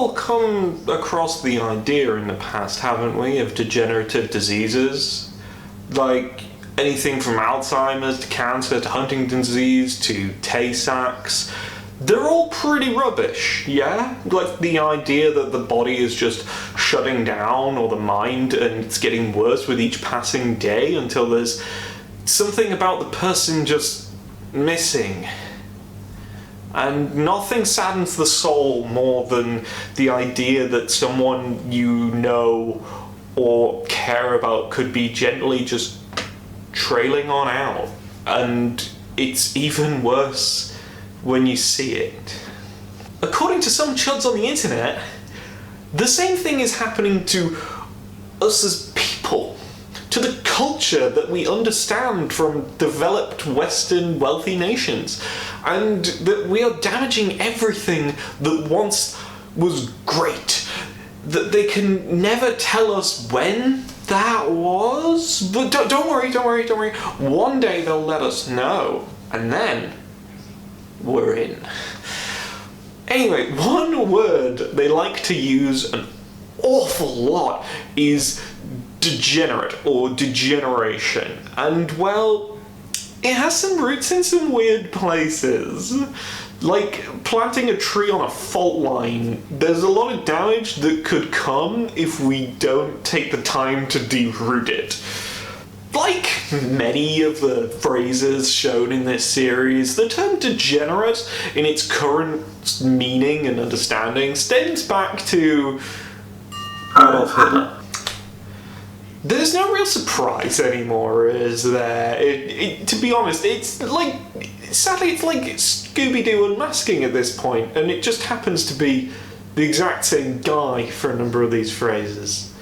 all come across the idea in the past, haven't we, of degenerative diseases? Like anything from Alzheimer's to cancer to Huntington's disease to Tay-Sachs. They're all pretty rubbish, yeah? Like the idea that the body is just shutting down, or the mind, and it's getting worse with each passing day until there's something about the person just missing. And nothing saddens the soul more than the idea that someone you know or care about could be gently just trailing on out. And it's even worse when you see it. According to some chuds on the internet, the same thing is happening to us as people, to the culture that we understand from developed Western wealthy nations, and that we are damaging everything that once was great, that they can never tell us when that was, but don't worry, one day they'll let us know, and then we're in. Anyway, one word they like to use an awful lot is degenerate or degeneration, and well, it has some roots in some weird places. Like planting a tree on a fault line, there's a lot of damage that could come if we don't take the time to deroot it. Like many of the phrases shown in this series, the term degenerate, in its current meaning and understanding, stems back to Adolf Hitler. There's no real surprise anymore, is there? To be honest, it's like, sadly, it's like Scooby-Doo unmasking at this point, and it just happens to be the exact same guy for a number of these phrases.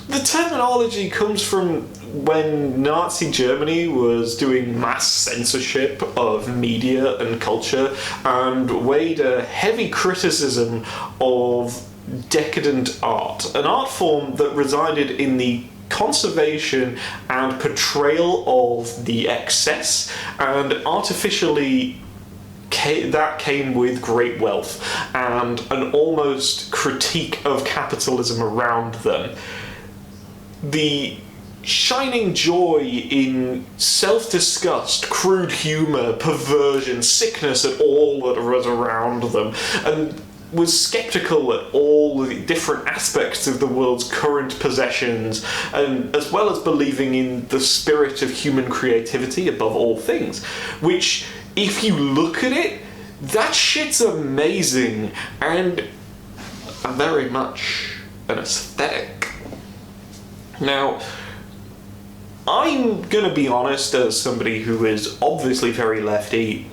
The terminology comes from when Nazi Germany was doing mass censorship of media and culture and weighed a heavy criticism of decadent art, an art form that resided in the conservation and portrayal of the excess, and artificially that came with great wealth and an almost critique of capitalism around them. The shining joy in self-disgust, crude humour, perversion, sickness at all that was around them, and was sceptical at all the different aspects of the world's current possessions, and as well as believing in the spirit of human creativity above all things, which, if you look at it, that shit's amazing and very much an aesthetic. Now, I'm gonna be honest, as somebody who is obviously very lefty,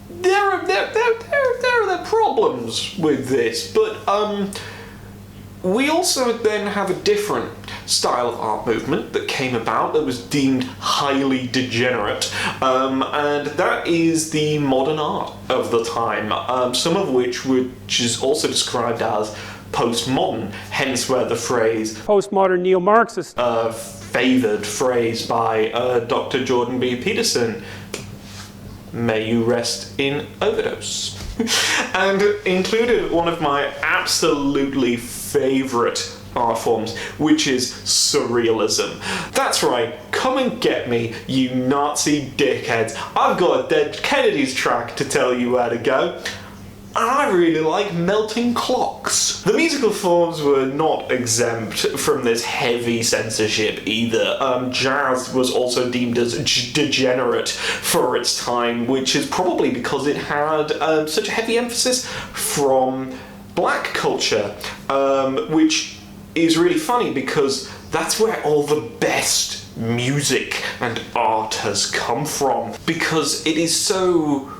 there are problems with this, but we also then have a different style of art movement that came about that was deemed highly degenerate, and that is the modern art of the time, some of which is also described as postmodern, hence where the phrase postmodern neo-Marxist, favoured phrase by Dr. Jordan B. Peterson, may you rest in overdose, and included one of my absolutely favourite art forms, which is surrealism. That's right, come and get me, you Nazi dickheads. I've got a Dead Kennedys track to tell you where to go. I really like melting clocks. The musical forms were not exempt from this heavy censorship either. Jazz was also deemed as degenerate for its time, which is probably because it had such a heavy emphasis from black culture, which is really funny because that's where all the best music and art has come from, because it is so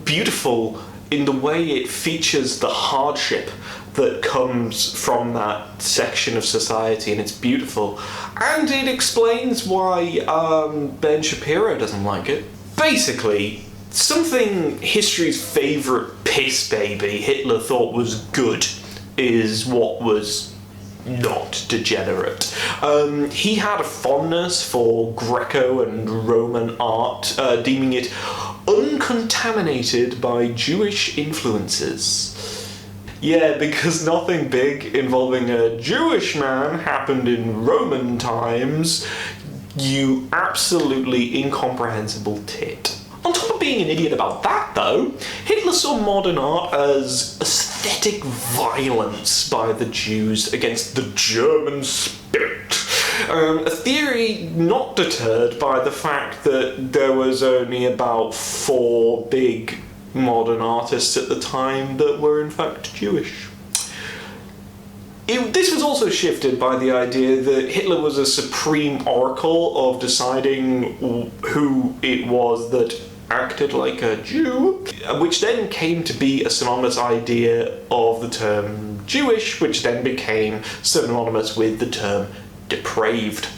beautiful in the way it features the hardship that comes from that section of society, and it's beautiful. And it explains why Ben Shapiro doesn't like it. Basically, something history's favourite piss baby Hitler thought was good is what was not degenerate. He had a fondness for Greco and Roman art, deeming it uncontaminated by Jewish influences. Yeah, because nothing big involving a Jewish man happened in Roman times, you absolutely incomprehensible tit. On top of being an idiot about that, though, Hitler saw modern art as aesthetic violence by the Jews against the German spirit. A theory not deterred by the fact that there was only about 4 big modern artists at the time that were in fact Jewish. This was also shifted by the idea that Hitler was a supreme oracle of deciding who it was that acted like a Jew, which then came to be a synonymous idea of the term Jewish, which then became synonymous with the term depraved.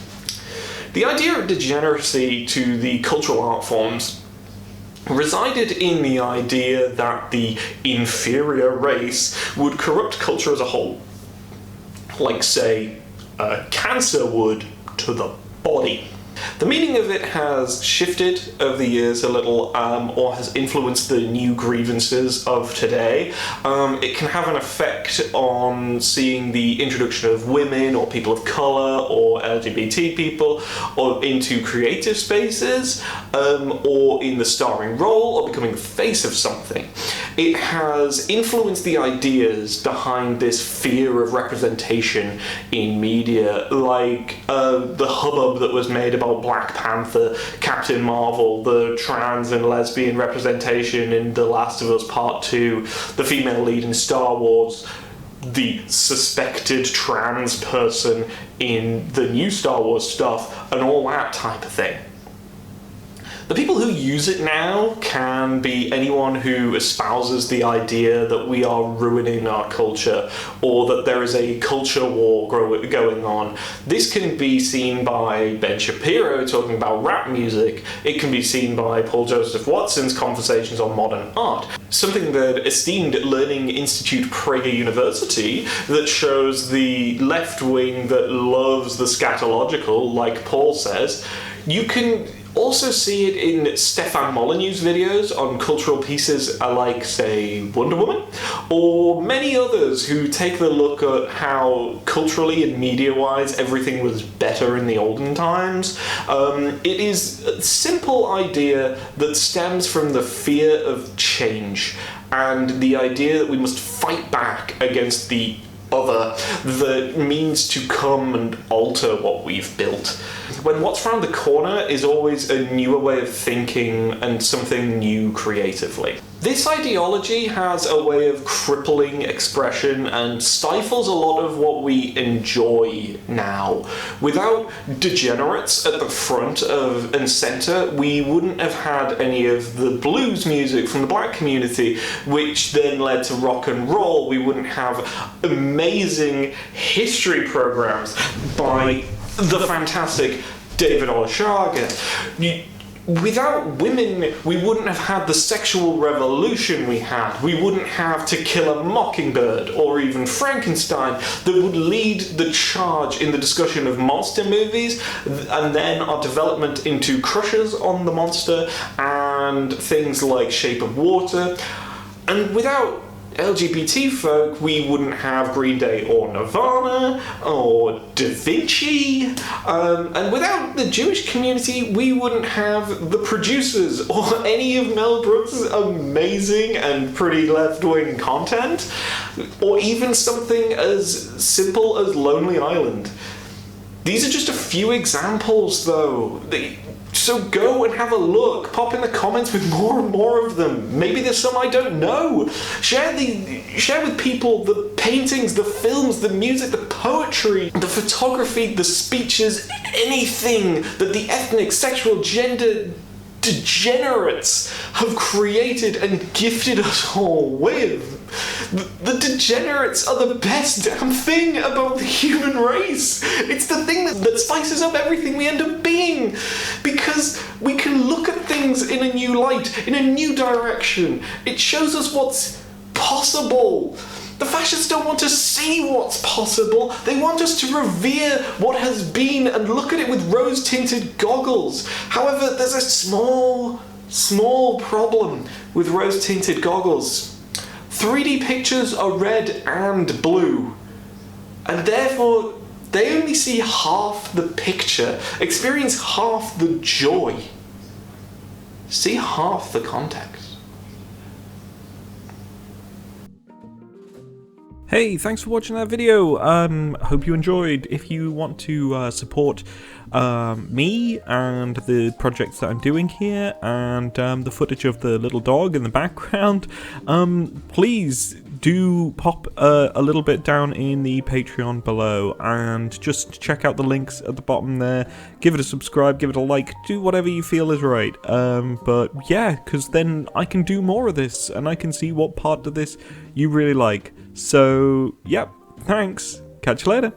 The idea of degeneracy to the cultural art forms resided in the idea that the inferior race would corrupt culture as a whole, like, say, cancer would to the body. The meaning of it has shifted over the years a little, or has influenced the new grievances of today. It can have an effect on seeing the introduction of women or people of colour or LGBT people or into creative spaces, or in the starring role or becoming the face of something. It has influenced the ideas behind this fear of representation in media, like the hubbub that was made about Black Panther, Captain Marvel, the trans and lesbian representation in The Last of Us Part 2, the female lead in Star Wars, the suspected trans person in the new Star Wars stuff, and all that type of thing. The people who use it now can be anyone who espouses the idea that we are ruining our culture, or that there is a culture war going on. This can be seen by Ben Shapiro talking about rap music. It can be seen by Paul Joseph Watson's conversations on modern art. Something that esteemed Learning Institute Prager University that shows the left wing that loves the scatological, like Paul says. You can also see it in Stefan Molyneux's videos on cultural pieces like, say, Wonder Woman, or many others who take the look at how culturally and media-wise everything was better in the olden times. It is a simple idea that stems from the fear of change and the idea that we must fight back against the other that means to come and alter what we've built. When what's round the corner is always a newer way of thinking and something new creatively. This ideology has a way of crippling expression and stifles a lot of what we enjoy now. Without degenerates at the front of and centre, we wouldn't have had any of the blues music from the black community, which then led to rock and roll. We wouldn't have amazing history programs by the fantastic David Olashaga. Without women, we wouldn't have had the sexual revolution we had. We wouldn't have To Kill a Mockingbird or even Frankenstein that would lead the charge in the discussion of monster movies and then our development into crushes on the monster and things like Shape of Water. And without LGBT folk, we wouldn't have Green Day or Nirvana or Da Vinci, and without the Jewish community, we wouldn't have the producers or any of Mel Brooks' amazing and pretty left-wing content, or even something as simple as Lonely Island. These are just a few examples, though. So go and have a look. Pop in the comments with more and more of them. Maybe there's some I don't know. Share with people the paintings, the films, the music, the poetry, the photography, the speeches, anything that the ethnic, sexual, gender degenerates have created and gifted us all with. The degenerates are the best damn thing about the human race. It's the thing that spices up everything we end up being. Because we can look at things in a new light, in a new direction. It shows us what's possible. The fascists don't want to see what's possible. They want us to revere what has been and look at it with rose-tinted goggles. However, there's a small problem with rose-tinted goggles. 3D pictures are red and blue, and therefore they only see half the picture, experience half the joy, see half the context. Hey, thanks for watching that video. Hope you enjoyed. If you want to support me and the projects that I'm doing here, and the footage of the little dog in the background, please do pop a little bit down in the Patreon below, and just check out the links at the bottom there. Give it a subscribe, give it a like, do whatever you feel is right. But yeah, because then I can do more of this, and I can see what part of this you really like. So, yep, thanks. Catch you later.